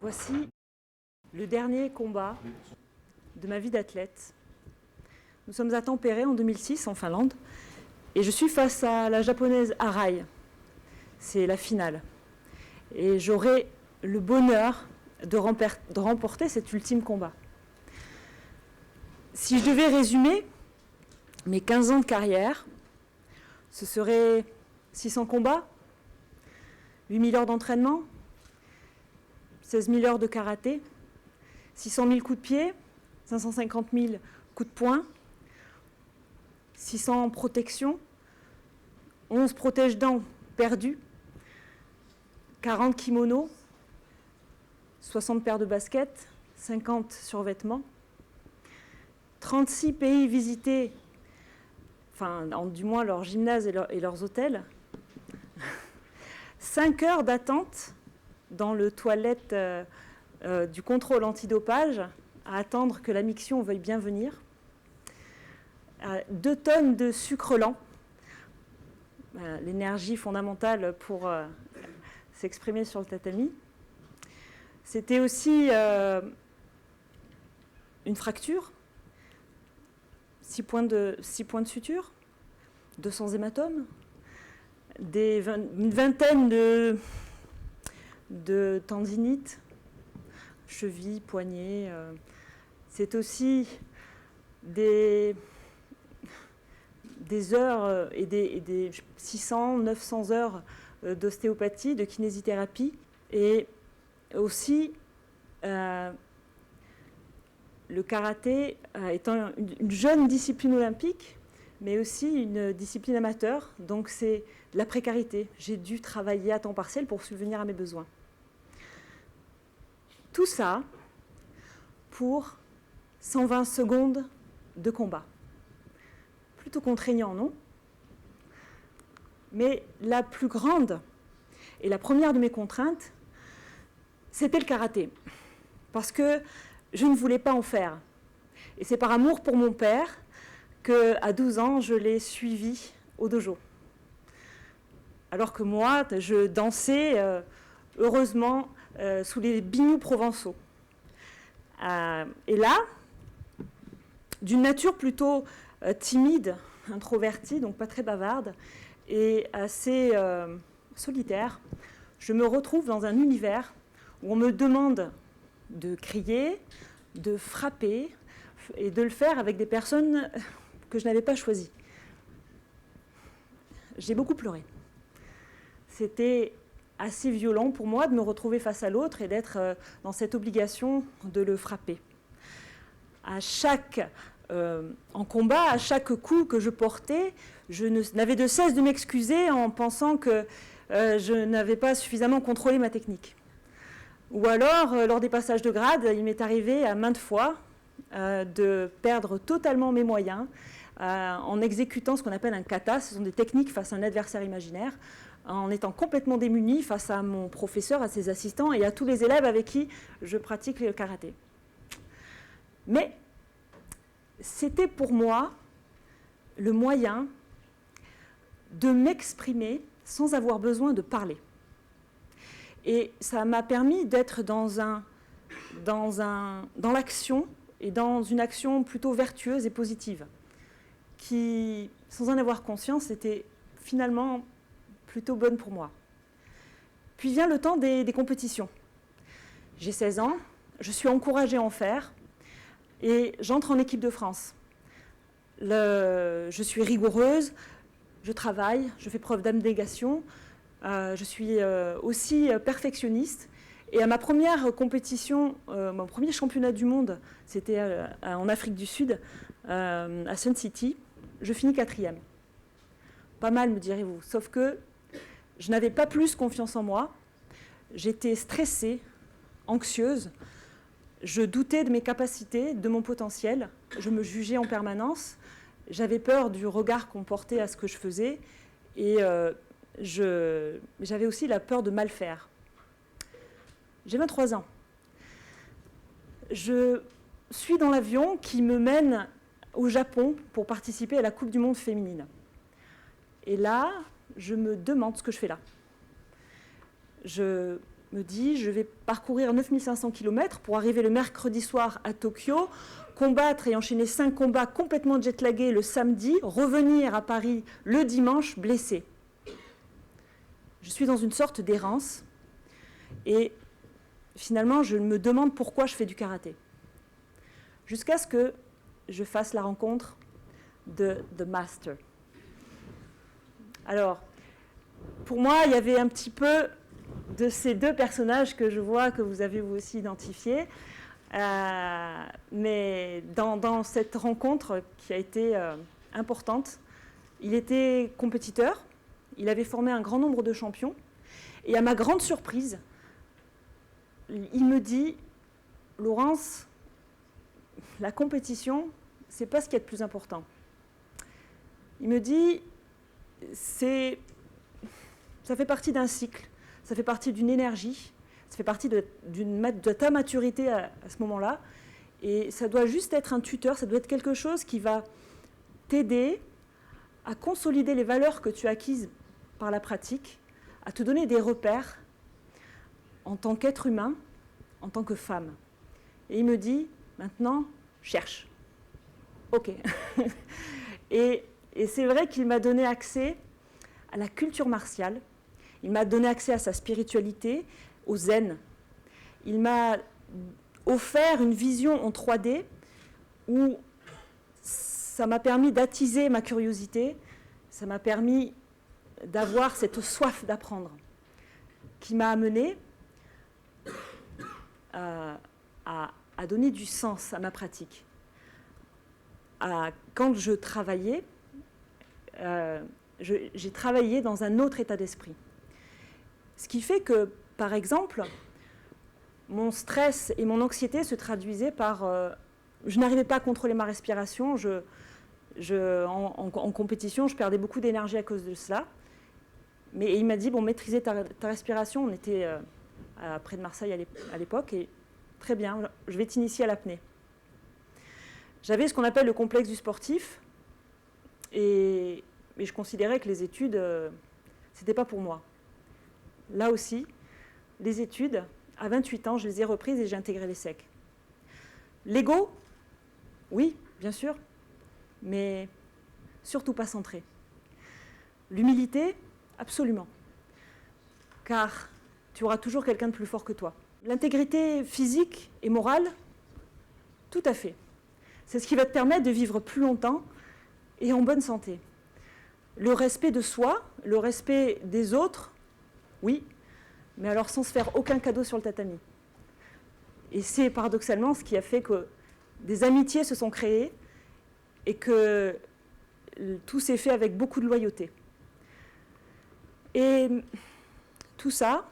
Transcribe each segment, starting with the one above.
Voici le dernier combat de ma vie d'athlète. Nous sommes à Tampere en 2006 en Finlande et je suis face à la japonaise Arai. C'est la finale. Et j'aurai le bonheur de remporter cet ultime combat. Si je devais résumer mes 15 ans de carrière, ce serait 600 combats, 8000 heures d'entraînement, 16 000 heures de karaté, 600 000 coups de pied, 550 000 coups de poing, 600 protections, 11 protège-dents perdus, 40 kimonos, 60 paires de baskets, 50 survêtements, 36 pays visités, enfin, du moins leurs gymnases et leurs hôtels, 5 heures d'attente dans le toilette du contrôle antidopage à attendre que la miction veuille bien venir, 2 tonnes de sucre lent, l'énergie fondamentale pour s'exprimer sur le tatami. C'était aussi une fracture, 6 points de suture, 200 hématomes, une vingtaine de tendinites, chevilles, poignets. C'est aussi des heures et des 600, 900 heures d'ostéopathie, de kinésithérapie. Et aussi, le karaté étant une jeune discipline olympique, mais aussi une discipline amateur. Donc c'est de la précarité. J'ai dû travailler à temps partiel pour subvenir à mes besoins. Tout ça pour 120 secondes de combat. Plutôt contraignant, non? Mais la plus grande et la première de mes contraintes, c'était le karaté. Parce que je ne voulais pas en faire. Et c'est par amour pour mon père qu'à 12 ans, je l'ai suivi au dojo. Alors que moi, je dansais heureusement sous les binious provençaux. Et là, d'une nature plutôt timide, introvertie, donc pas très bavarde, et assez solitaire, je me retrouve dans un univers où on me demande de crier, de frapper, et de le faire avec des personnes que je n'avais pas choisies. J'ai beaucoup pleuré. C'était assez violent pour moi de me retrouver face à l'autre et d'être dans cette obligation de le frapper. En combat, à chaque coup que je portais, je n'avais de cesse de m'excuser en pensant que je n'avais pas suffisamment contrôlé ma technique. Ou alors, lors des passages de grade, il m'est arrivé à maintes fois de perdre totalement mes moyens en exécutant ce qu'on appelle un kata. Ce sont des techniques face à un adversaire imaginaire, en étant complètement démuni face à mon professeur, à ses assistants et à tous les élèves avec qui je pratique le karaté. Mais c'était pour moi le moyen de m'exprimer sans avoir besoin de parler. Et ça m'a permis d'être dans l'action et dans une action plutôt vertueuse et positive, qui, sans en avoir conscience, était finalement plutôt bonne pour moi. Puis vient le temps des compétitions. J'ai 16 ans, je suis encouragée à en faire et j'entre en équipe de France. Je suis rigoureuse, je travaille, je fais preuve d'abnégation, je suis aussi perfectionniste. Et à ma première compétition, mon premier championnat du monde, c'était en Afrique du Sud, à Sun City, je finis 4e. Pas mal, me direz-vous, sauf que je n'avais pas plus confiance en moi, j'étais stressée, anxieuse, je doutais de mes capacités, de mon potentiel, je me jugeais en permanence, j'avais peur du regard qu'on portait à ce que je faisais et j'avais aussi la peur de mal faire. J'ai 23 ans. Je suis dans l'avion qui me mène au Japon pour participer à la Coupe du Monde féminine. Et là, je me demande ce que je fais là. Je me dit, je vais parcourir 9500 km pour arriver le mercredi soir à Tokyo, combattre et enchaîner 5 combats complètement jetlagués le samedi, revenir à Paris le dimanche blessé. Je suis dans une sorte d'errance et finalement je me demande pourquoi je fais du karaté. Jusqu'à ce que je fasse la rencontre de The Master. Alors, pour moi, il y avait un petit peu de ces deux personnages que je vois, que vous avez vous aussi identifiés. Mais dans cette rencontre qui a été importante, il était compétiteur, il avait formé un grand nombre de champions, et à ma grande surprise, il me dit « Laurence, la compétition, c'est pas ce qui est le plus important. » Il me dit « ça fait partie d'un cycle, ça fait partie d'une énergie, ça fait partie de ta maturité à ce moment-là. Et ça doit juste être un tuteur, ça doit être quelque chose qui va t'aider à consolider les valeurs que tu as acquises par la pratique, à te donner des repères en tant qu'être humain, en tant que femme. » Et il me dit, maintenant, cherche. OK. Et c'est vrai qu'il m'a donné accès à la culture martiale, il m'a donné accès à sa spiritualité, au zen. Il m'a offert une vision en 3D où ça m'a permis d'attiser ma curiosité, ça m'a permis d'avoir cette soif d'apprendre qui m'a amené à donner du sens à ma pratique. Quand je travaillais, j'ai travaillé dans un autre état d'esprit. Ce qui fait que, par exemple, mon stress et mon anxiété se traduisaient par... je n'arrivais pas à contrôler ma respiration. En compétition, je perdais beaucoup d'énergie à cause de cela. Mais il m'a dit, bon, maîtriser ta respiration. On était près de Marseille à l'époque. Et très bien, je vais t'initier à l'apnée. J'avais ce qu'on appelle le complexe du sportif. Et je considérais que les études, ce n'était pas pour moi. Là aussi, les études, à 28 ans, je les ai reprises et j'ai intégré l'ESSEC. L'ego, oui, bien sûr, mais surtout pas centré. L'humilité, absolument, car tu auras toujours quelqu'un de plus fort que toi. L'intégrité physique et morale, tout à fait. C'est ce qui va te permettre de vivre plus longtemps et en bonne santé. Le respect de soi, le respect des autres, oui, mais alors sans se faire aucun cadeau sur le tatami. Et c'est paradoxalement ce qui a fait que des amitiés se sont créées et que tout s'est fait avec beaucoup de loyauté. Et tout ça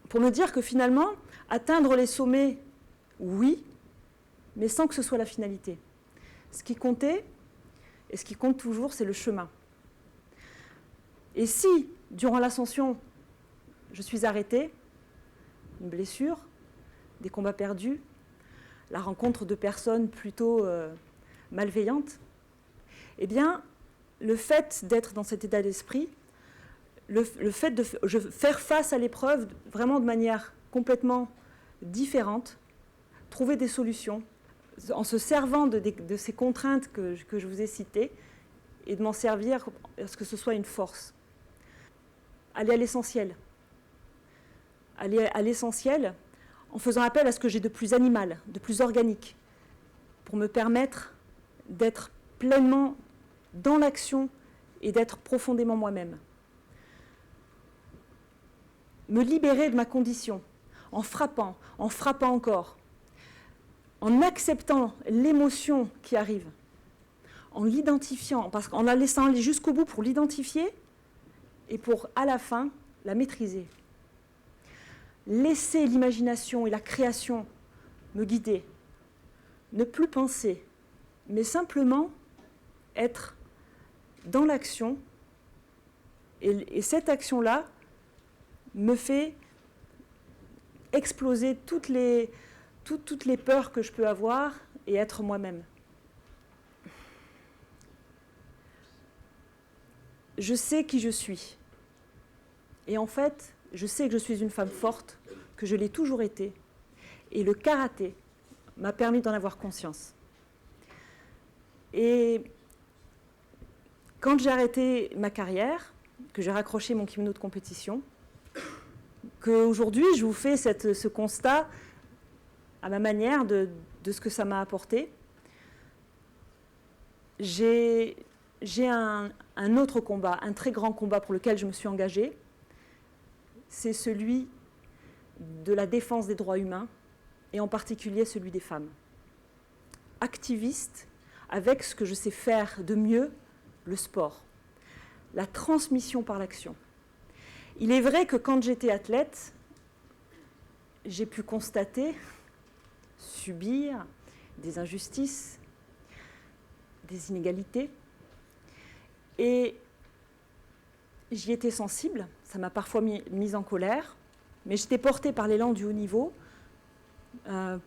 pour me dire que finalement, atteindre les sommets, oui, mais sans que ce soit la finalité. Ce qui comptait, et ce qui compte toujours, c'est le chemin. Et si, durant l'ascension, je suis arrêtée, une blessure, des combats perdus, la rencontre de personnes plutôt malveillantes, eh bien, le fait d'être dans cet état d'esprit, le fait de faire face à l'épreuve vraiment de manière complètement différente, trouver des solutions, en se servant de ces contraintes que je vous ai citées, et de m'en servir à ce que ce soit une force. Aller à l'essentiel. Aller à l'essentiel en faisant appel à ce que j'ai de plus animal, de plus organique, pour me permettre d'être pleinement dans l'action et d'être profondément moi-même. Me libérer de ma condition, en frappant encore, en acceptant l'émotion qui arrive, en l'identifiant, en la laissant aller jusqu'au bout pour l'identifier et pour, à la fin, la maîtriser. Laisser l'imagination et la création me guider. Ne plus penser, mais simplement être dans l'action. Et cette action-là me fait exploser toutes les peurs que je peux avoir et être moi-même. Je sais qui je suis. Et en fait, Je sais que je suis une femme forte, que je l'ai toujours été. Et le karaté m'a permis d'en avoir conscience. Et quand j'ai arrêté ma carrière, que j'ai raccroché mon kimono de compétition, qu'aujourd'hui je vous fais ce constat à ma manière de ce que ça m'a apporté, j'ai un autre combat, un très grand combat pour lequel je me suis engagée. C'est celui de la défense des droits humains, et en particulier celui des femmes. Activiste, avec ce que je sais faire de mieux, le sport. La transmission par l'action. Il est vrai que quand j'étais athlète, j'ai pu constater, subir des injustices, des inégalités, et j'y étais sensible, ça m'a parfois mise en colère, mais j'étais portée par l'élan du haut niveau, je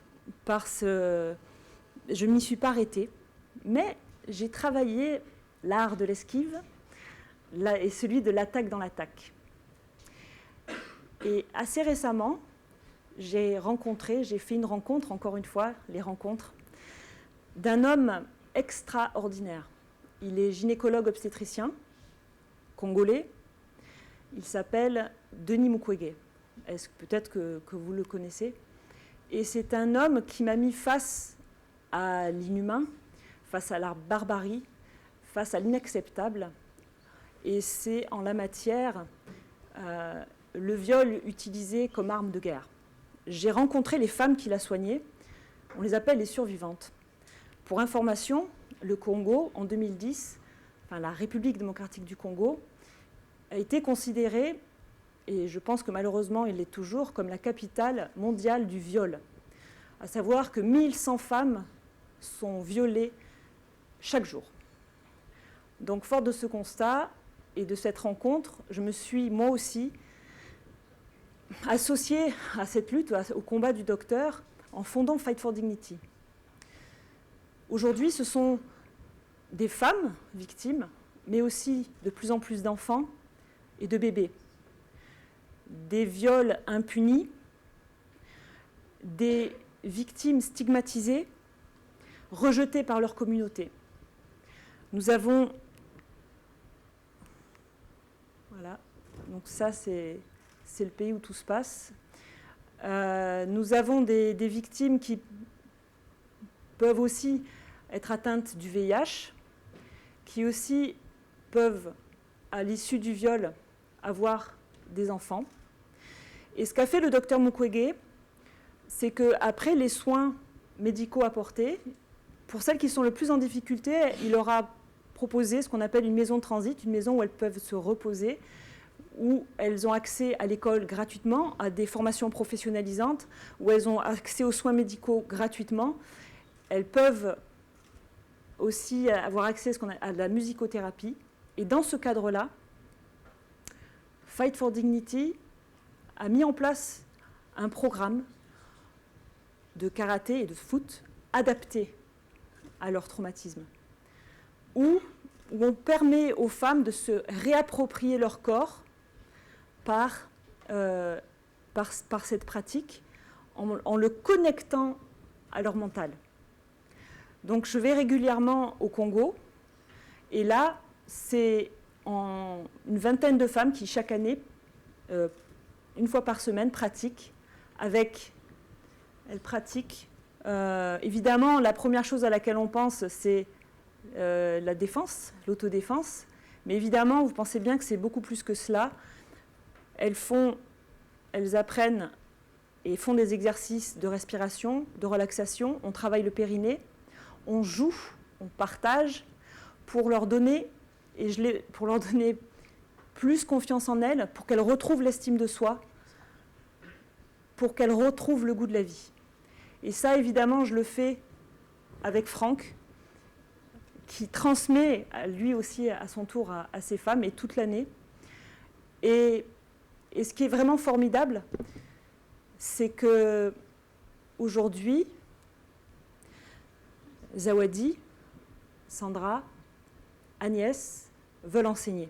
ne m'y suis pas arrêtée, mais j'ai travaillé l'art de l'esquive et celui de l'attaque dans l'attaque. Et assez récemment, j'ai fait une rencontre, encore une fois, les rencontres, d'un homme extraordinaire. Il est gynécologue obstétricien, congolais. Il s'appelle Denis Mukwege. Peut-être que vous le connaissez. Et c'est un homme qui m'a mis face à l'inhumain, face à la barbarie, face à l'inacceptable. Et c'est en la matière le viol utilisé comme arme de guerre. J'ai rencontré les femmes qui l'a soigné. On les appelle les survivantes. Pour information, le Congo, en 2010, la République démocratique du Congo, a été considérée, et je pense que malheureusement il l'est toujours, comme la capitale mondiale du viol. À savoir que 1100 femmes sont violées chaque jour. Donc, fort de ce constat et de cette rencontre, je me suis moi aussi associée à cette lutte, au combat du docteur, en fondant Fight for Dignity. Aujourd'hui, ce sont des femmes victimes, mais aussi de plus en plus d'enfants et de bébés. Des viols impunis, des victimes stigmatisées, rejetées par leur communauté. Nous avons... Voilà, donc ça c'est le pays où tout se passe. Nous avons des victimes qui peuvent aussi être atteintes du VIH, qui aussi peuvent, à l'issue du viol, avoir des enfants. Et ce qu'a fait le docteur Mukwege, c'est qu'après les soins médicaux apportés, pour celles qui sont le plus en difficulté, il leur a proposé ce qu'on appelle une maison de transit, une maison où elles peuvent se reposer, où elles ont accès à l'école gratuitement, à des formations professionnalisantes, où elles ont accès aux soins médicaux gratuitement. Elles peuvent aussi avoir accès à la musicothérapie. Et dans ce cadre-là, Fight for Dignity a mis en place un programme de karaté et de foot adapté à leur traumatisme, où on permet aux femmes de se réapproprier leur corps par cette pratique, en le connectant à leur mental. Donc je vais régulièrement au Congo, et là, c'est une vingtaine de femmes qui, chaque année, une fois par semaine, pratiquent. Elles pratiquent. Évidemment, la première chose à laquelle on pense, c'est la défense, l'autodéfense. Mais évidemment, vous pensez bien que c'est beaucoup plus que cela. Elles apprennent et font des exercices de respiration, de relaxation. On travaille le périnée. On joue, on partage pour leur donner plus confiance en elles, pour qu'elles retrouvent l'estime de soi, pour qu'elles retrouvent le goût de la vie. Et ça, évidemment, je le fais avec Franck, qui transmet lui aussi à son tour à ses femmes, et toute l'année. Et ce qui est vraiment formidable, c'est que aujourd'hui, Zawadi, Sandra, Agnès veulent enseigner.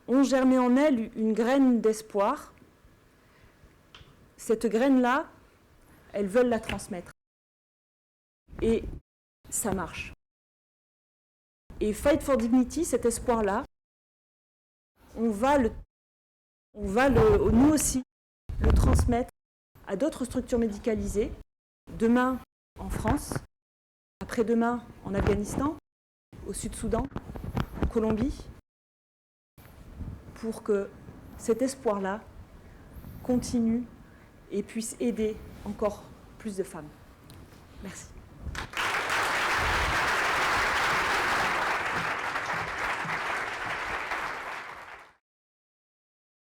ont germé en elles une graine d'espoir. Cette graine-là, elles veulent la transmettre. Et ça marche. Et Fight for Dignity, cet espoir-là, on va nous aussi le transmettre à d'autres structures médicalisées, demain en France, après-demain en Afghanistan, au Sud-Soudan, en Colombie, pour que cet espoir-là continue et puisse aider encore plus de femmes. Merci.